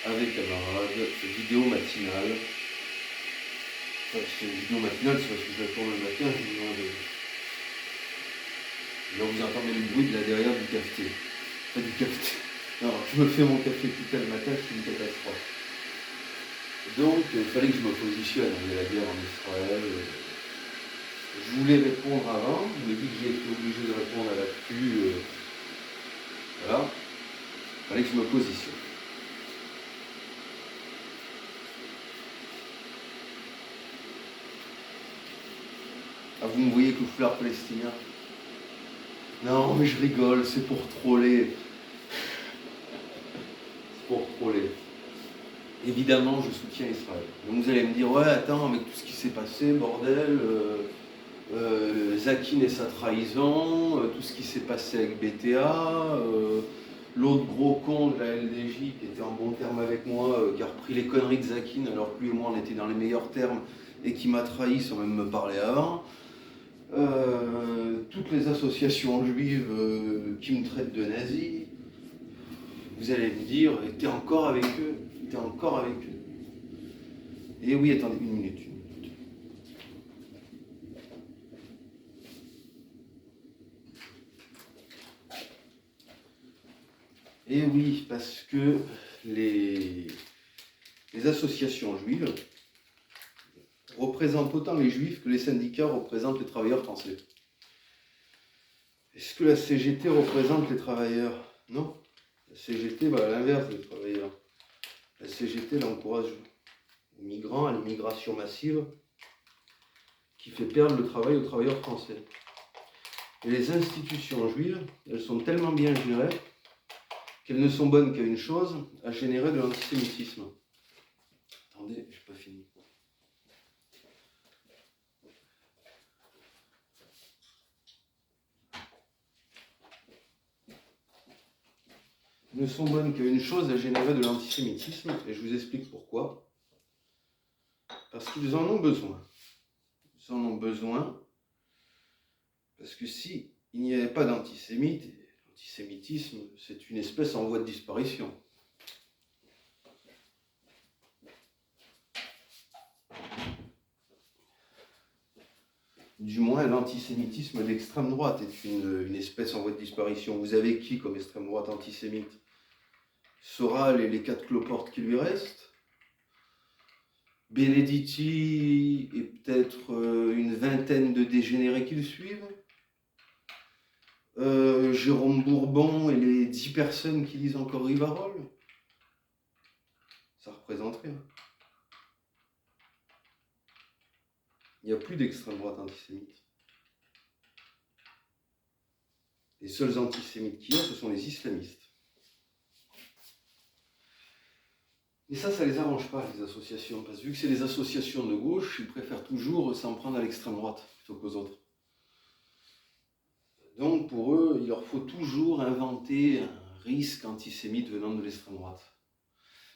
Avec camarades, vidéo matinale. Enfin, c'est une vidéo matinale, c'est parce que je la tourne le matin. Là, vous entendez le bruit de là derrière du café. Pas du café. Non, je me fais mon café tout le matin, c'est une catastrophe. Donc, il fallait que je me positionne. Il y a la guerre en Israël. Je voulais répondre avant, je vous ai dit que j'ai été obligé de répondre à l'actu. Voilà. Il fallait que je me positionne. Ah, vous me voyez que foulard palestinien? Non, mais je rigole, c'est pour troller. C'est pour troller. Évidemment, je soutiens Israël. Donc vous allez me dire, ouais, attends, avec tout ce qui s'est passé, bordel, Zakin et sa trahison, tout ce qui s'est passé avec BTA, l'autre gros con de la LDJ qui était en bon terme avec moi, qui a repris les conneries de Zakin alors que lui et moi on était dans les meilleurs termes et qui m'a trahi sans même me parler avant. Toutes les associations juives qui me traitent de nazi, vous allez me dire, t'es encore avec eux, t'es encore avec eux. Et oui, attendez, une minute. Et oui, parce que les associations juives représentent autant les juifs que les syndicats représentent les travailleurs français. Est-ce que la CGT représente les travailleurs? Non. La CGT va à l'inverse des travailleurs. La CGT l'encourage aux migrants, à l'immigration massive qui fait perdre le travail aux travailleurs français. Et les institutions juives, elles sont tellement bien gérées qu'elles ne sont bonnes qu'à une chose, à générer de l'antisémitisme. Attendez, je n'ai pas fini. Ne sont bonnes qu'à une chose, à générer de l'antisémitisme, et je vous explique pourquoi. Parce qu'ils en ont besoin. Ils en ont besoin, parce que si il n'y avait pas d'antisémites, l'antisémitisme, c'est une espèce en voie de disparition. Du moins, l'antisémitisme d'extrême droite est une espèce en voie de disparition. Vous avez qui comme extrême droite antisémite? Soral et les 4 cloportes qui lui restent, Benedetti et peut-être une vingtaine de dégénérés qui le suivent, Jérôme Bourbon et les 10 personnes qui lisent encore Rivarol, ça représente rien. Il n'y a plus d'extrême droite antisémite. Les seuls antisémites qu'il y a, ce sont les islamistes. Et ça les arrange pas, les associations, parce que vu que c'est des associations de gauche, ils préfèrent toujours s'en prendre à l'extrême droite plutôt qu'aux autres. Donc pour eux, il leur faut toujours inventer un risque antisémite venant de l'extrême droite.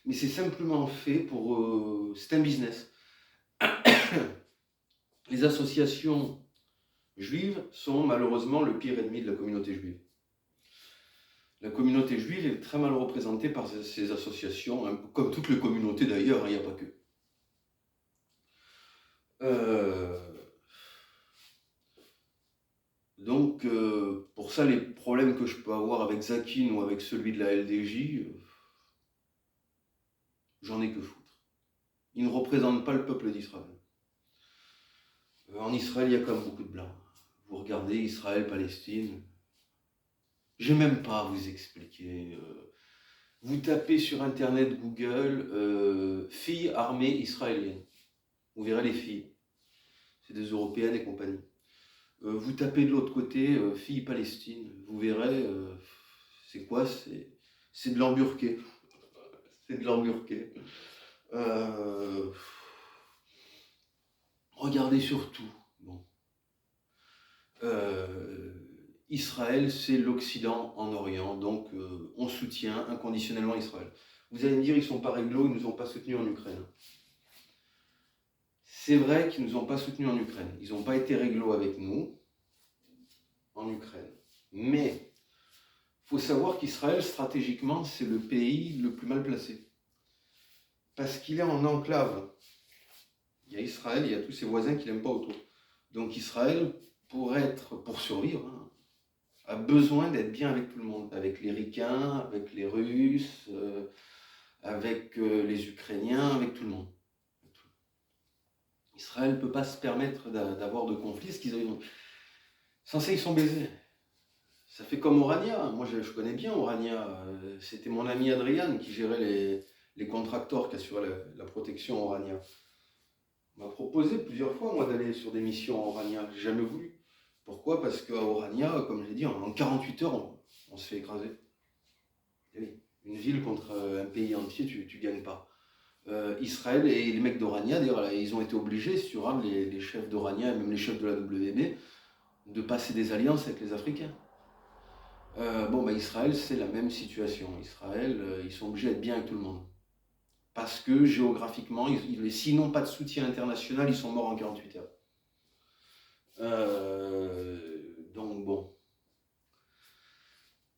Mais c'est simplement fait pour... c'est un business. Les associations juives sont malheureusement le pire ennemi de la communauté juive. La communauté juive est très mal représentée par ces associations, hein, comme toutes les communautés d'ailleurs, il n'y a pas que. Donc, pour ça, les problèmes que je peux avoir avec Zakin ou avec celui de la LDJ, j'en ai que foutre. Ils ne représentent pas le peuple d'Israël. En Israël, il y a quand même beaucoup de blancs. Vous regardez Israël, Palestine, je n'ai même pas à vous expliquer. Vous tapez sur internet Google filles armées israéliennes. Vous verrez les filles. C'est des Européennes et compagnie. Vous tapez de l'autre côté filles Palestine. Vous verrez, c'est quoi? C'est de l'emburqué. C'est de l'emburqué. Regardez surtout. Bon. Israël, c'est l'Occident en Orient, donc on soutient inconditionnellement Israël. Vous allez me dire, ils ne sont pas réglo, ils ne nous ont pas soutenus en Ukraine. C'est vrai qu'ils ne nous ont pas soutenus en Ukraine. Ils n'ont pas été réglo avec nous en Ukraine. Mais faut savoir qu'Israël, stratégiquement, c'est le pays le plus mal placé. Parce qu'il est en enclave. Il y a Israël, il y a tous ses voisins qui l'aiment pas autour. Donc Israël, pour survivre, hein, a besoin d'être bien avec tout le monde, avec les Ricains, avec les Russes, avec les Ukrainiens, avec tout le monde. Israël ne peut pas se permettre d'avoir de conflits, sans ça ils sont baisés. Ça fait comme Orania, moi je connais bien Orania, c'était mon ami Adrian qui gérait les contracteurs qui assuraient la protection Orania. Il m'a proposé plusieurs fois moi d'aller sur des missions Orania, j'ai jamais voulu. Pourquoi? Parce qu'à Orania, comme je l'ai dit, en 48 heures, on se fait écraser. Et oui, une ville contre un pays entier, tu ne gagnes pas. Israël et les mecs d'Orania, d'ailleurs, ils ont été obligés, si tu regardes les chefs d'Orania et même les chefs de la WB, de passer des alliances avec les Africains. Israël, c'est la même situation. Israël, ils sont obligés d'être bien avec tout le monde. Parce que géographiquement, s'ils n'ont pas de soutien international, ils sont morts en 48 heures. Donc bon.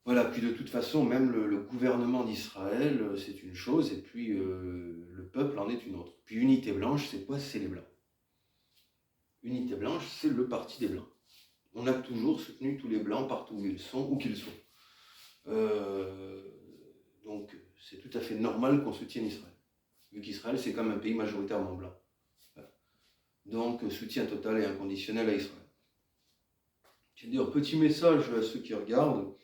Voilà, puis de toute façon, même le gouvernement d'Israël, c'est une chose, et puis le peuple en est une autre. Puis Unité Blanche, c'est quoi? C'est les Blancs. Unité Blanche, c'est le parti des Blancs. On a toujours soutenu tous les Blancs partout où ils sont, où qu'ils sont. Donc c'est tout à fait normal qu'on soutienne Israël, vu qu'Israël c'est comme un pays majoritairement blanc. Voilà. Donc soutien total et inconditionnel à Israël. Je vais dire petit message à ceux qui regardent.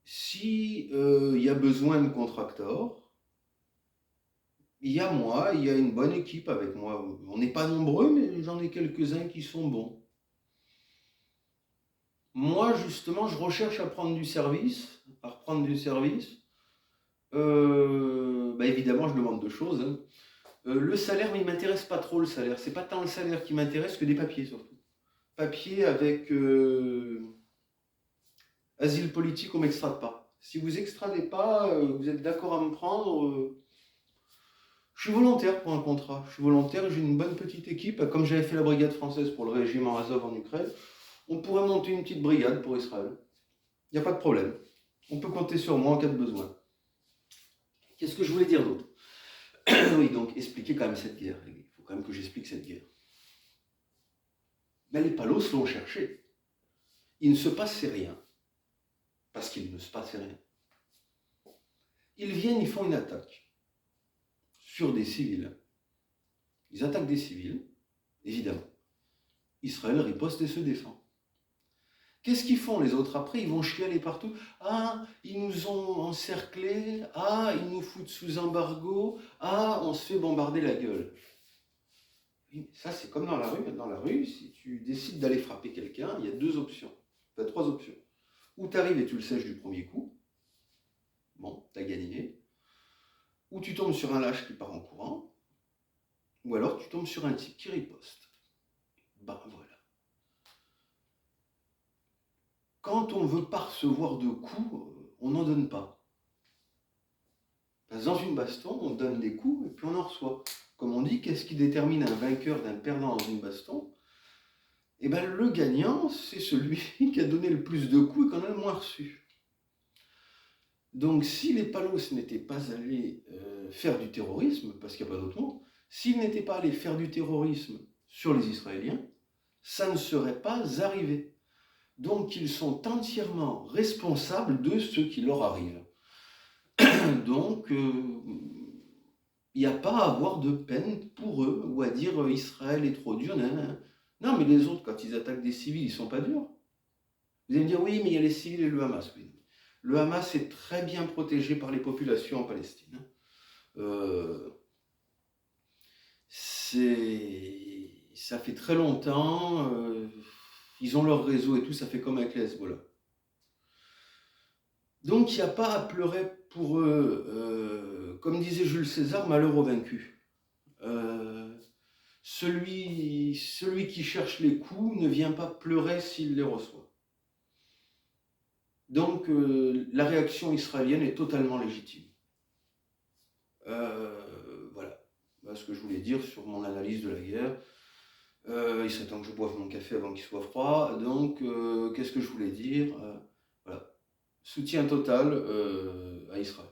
Si y a besoin de contracteurs, il y a moi, il y a une bonne équipe avec moi. On n'est pas nombreux, mais j'en ai quelques-uns qui sont bons. Moi, justement, je recherche à reprendre du service. Évidemment, je demande deux choses. Hein. Le salaire, mais il ne m'intéresse pas trop le salaire. C'est pas tant le salaire qui m'intéresse que des papiers, surtout. Papiers avec asile politique, on ne m'extrade pas. Si vous extradez pas, vous êtes d'accord à me prendre... Je suis volontaire pour un contrat. Je suis volontaire et j'ai une bonne petite équipe. Comme j'avais fait la brigade française pour le régiment Azov en Ukraine, on pourrait monter une petite brigade pour Israël. Il n'y a pas de problème. On peut compter sur moi en cas de besoin. Qu'est-ce que je voulais dire d'autre? Oui, donc expliquer quand même cette guerre. Il faut quand même que j'explique cette guerre. Mais les palos l'ont cherché. Il ne se passait rien. Parce qu'il ne se passait rien. Ils viennent, ils font une attaque sur des civils. Ils attaquent des civils, évidemment. Israël riposte et se défend. Qu'est-ce qu'ils font les autres après? Ils vont chialer partout. Ah, ils nous ont encerclés. Ah, ils nous foutent sous embargo. Ah, on se fait bombarder la gueule. Oui, ça, c'est comme dans la rue. Dans la rue, si tu décides d'aller frapper quelqu'un, il y a deux options. Tu as trois options. Ou tu arrives et tu le sèches du premier coup. Bon, tu as gagné. Ou tu tombes sur un lâche qui part en courant. Ou alors tu tombes sur un type qui riposte. Ben voilà. Quand on ne veut pas recevoir de coups, on n'en donne pas. Dans une baston, on donne des coups et puis on en reçoit. Comme on dit, qu'est-ce qui détermine un vainqueur d'un perdant dans une baston? Eh bien, le gagnant, c'est celui qui a donné le plus de coups et qui en a le moins reçu. Donc, si les palos n'étaient pas allés faire du terrorisme, parce qu'il n'y a pas d'autre mot, s'ils n'étaient pas allés faire du terrorisme sur les Israéliens, ça ne serait pas arrivé. Donc, ils sont entièrement responsables de ce qui leur arrive. Donc, il n'y a pas à avoir de peine pour eux, ou à dire Israël est trop dur. Non, mais les autres, quand ils attaquent des civils, ils ne sont pas durs. Vous allez me dire, oui, mais il y a les civils et le Hamas. Oui. Le Hamas est très bien protégé par les populations en Palestine. Ça fait très longtemps, ils ont leur réseau et tout, ça fait comme avec les Hezbollah. Donc il n'y a pas à pleurer pour eux. Comme disait Jules César, malheur aux vaincus. Celui qui cherche les coups ne vient pas pleurer s'il les reçoit. Donc la réaction israélienne est totalement légitime. Voilà ce que je voulais dire sur mon analyse de la guerre. Il serait temps que je boive mon café avant qu'il soit froid. Donc, qu'est-ce que je voulais dire? Voilà. Soutien total à Israël.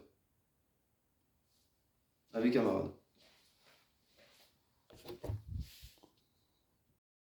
Avec camarades.